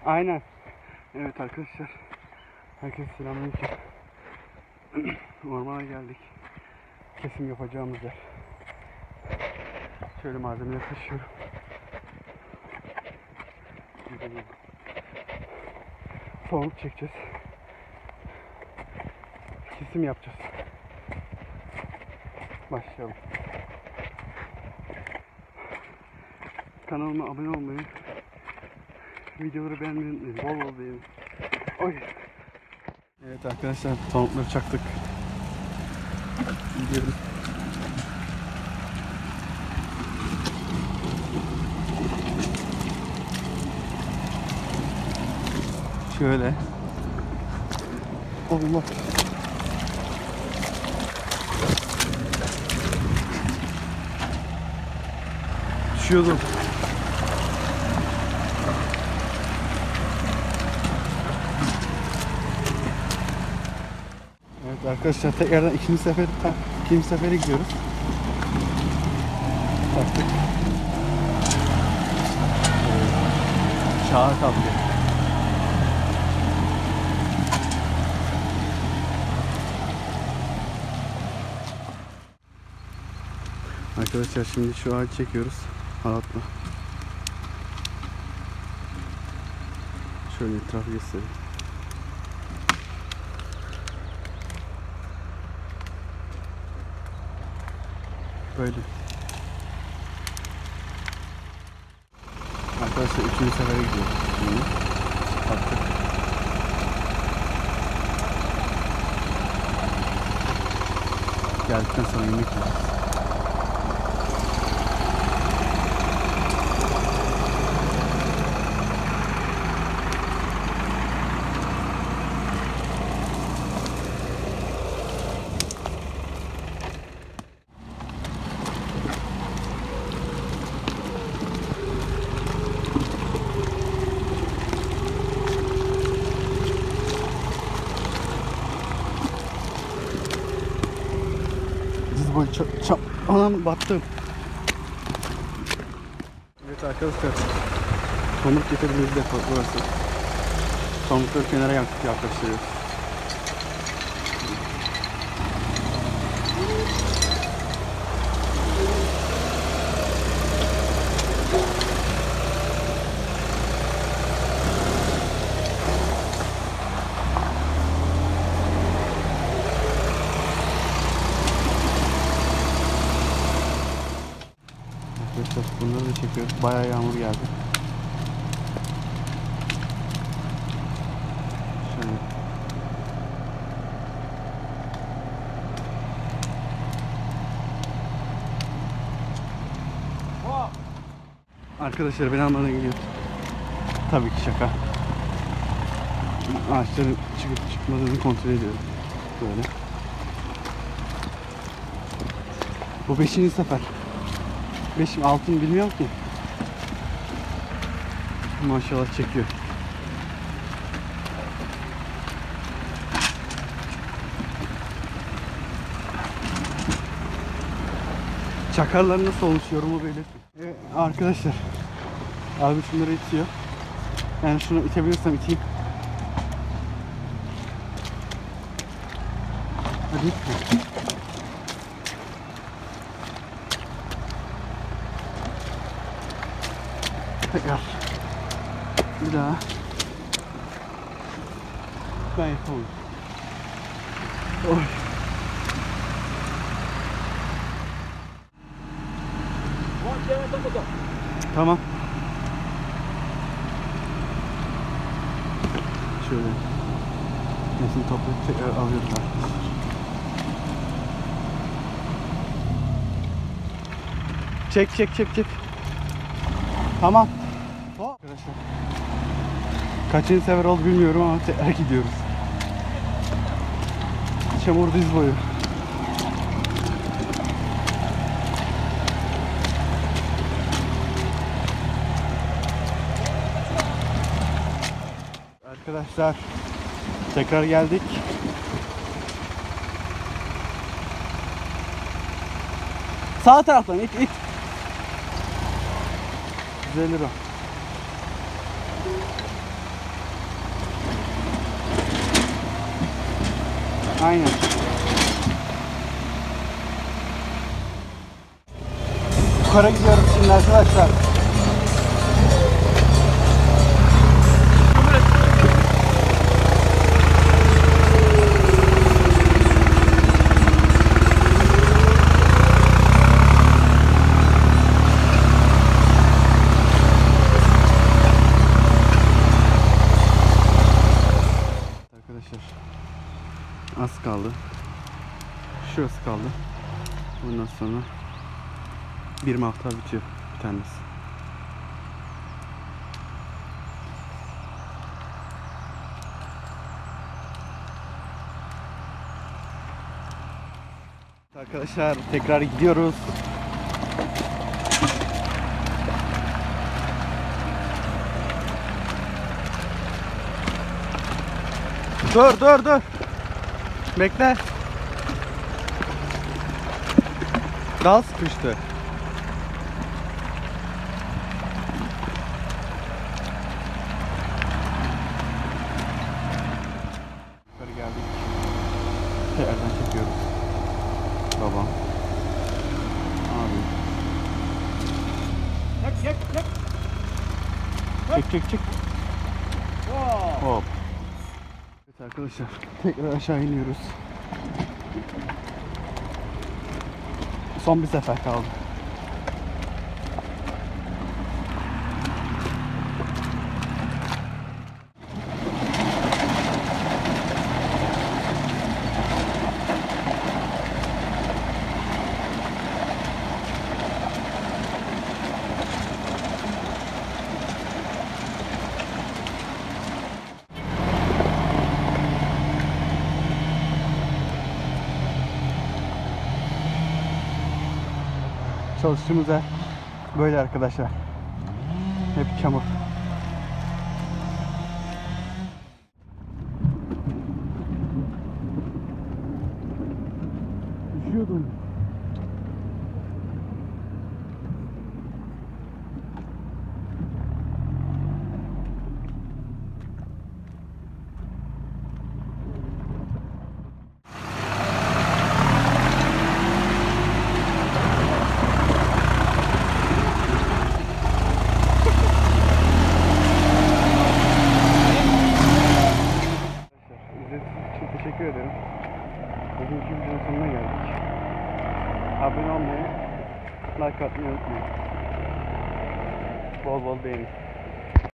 Aynen. Evet arkadaşlar. Herkese selamünaleyküm. Ormana geldik. Kesim yapacağımız yer. Şöyle malzemeleri taşıyorum. Soğuk çekeceğiz. Kesim yapacağız. Başlayalım. Kanalıma abone olmayı, videoları beğenmeyi unutmayın. Bol bol beğenin. Oy. Evet arkadaşlar, tavukları çaktık. Gidiyoruz. Şöyle. Allah. Düşüyordum. Evet arkadaşlar, tekrardan ikinci sefere gidiyoruz. Baktık. Çağır kaldı. Arkadaşlar şimdi şu ağacı çekiyoruz halatla. Şöyle etrafı göstereyim. Böyle. Arkadaşlar üçüncü sefere gidiyoruz. Şimdi baktık. Geldikten sonra yemek yiyeceğiz. Anam battım. Evet arkadaşlar, tomruk getirdiğimiz depo burası. Tomrukları kenara yaklaştırıyoruz. Bunları da çekiyoruz. Bayağı yağmur geldi. Şöyle. Arkadaşlar ben almadan gidiyorum. Tabii ki şaka. Ağaçların çıkıp çıkmadığını kontrol ediyorum. Böyle. Bu 5. sefer. 5 mi 6 mı bilmiyorum ki. Maşallah çekiyor. Çakarlar nasıl oluşuyor mu belirtin. Evet, arkadaşlar. Abi şunları itiyor. Yani şunu itebilirsem iteyim. Hadi itme. Tekrar. Bir daha. Ben yapamam. Oy. Tamam. Şöyle. Nesini toplayıp tekrar alıyorum arkadaşlar. Çek. Tamam. Arkadaşlar. Kaçıncı sefer oldu bilmiyorum ama tekrar gidiyoruz. Çamur diz boyu. Arkadaşlar tekrar geldik. Sağ taraftan it. 150 lira. Aynen. Yukarı gidiyoruz şimdi arkadaşlar. Arkadaşlar az kaldı. Şurası kaldı. Ondan sonra bir mantar bitiyor bir tanesi. Arkadaşlar tekrar gidiyoruz. Dur. Bekle. Dal sıkıştı. Yukarı geldik. Tekrardan çekiyoruz. Babam. Abi. Çek. Hop. Evet arkadaşlar tekrar aşağı iniyoruz. Son bir sefer kaldı. Çalıştığımız yer böyle arkadaşlar. Hep çamur. Düşüyordum. Teşekkür ederim. Bugünkü videonun sonuna geldik. Abone olmayı, like atmayı unutmayın. Bol bol beğenin.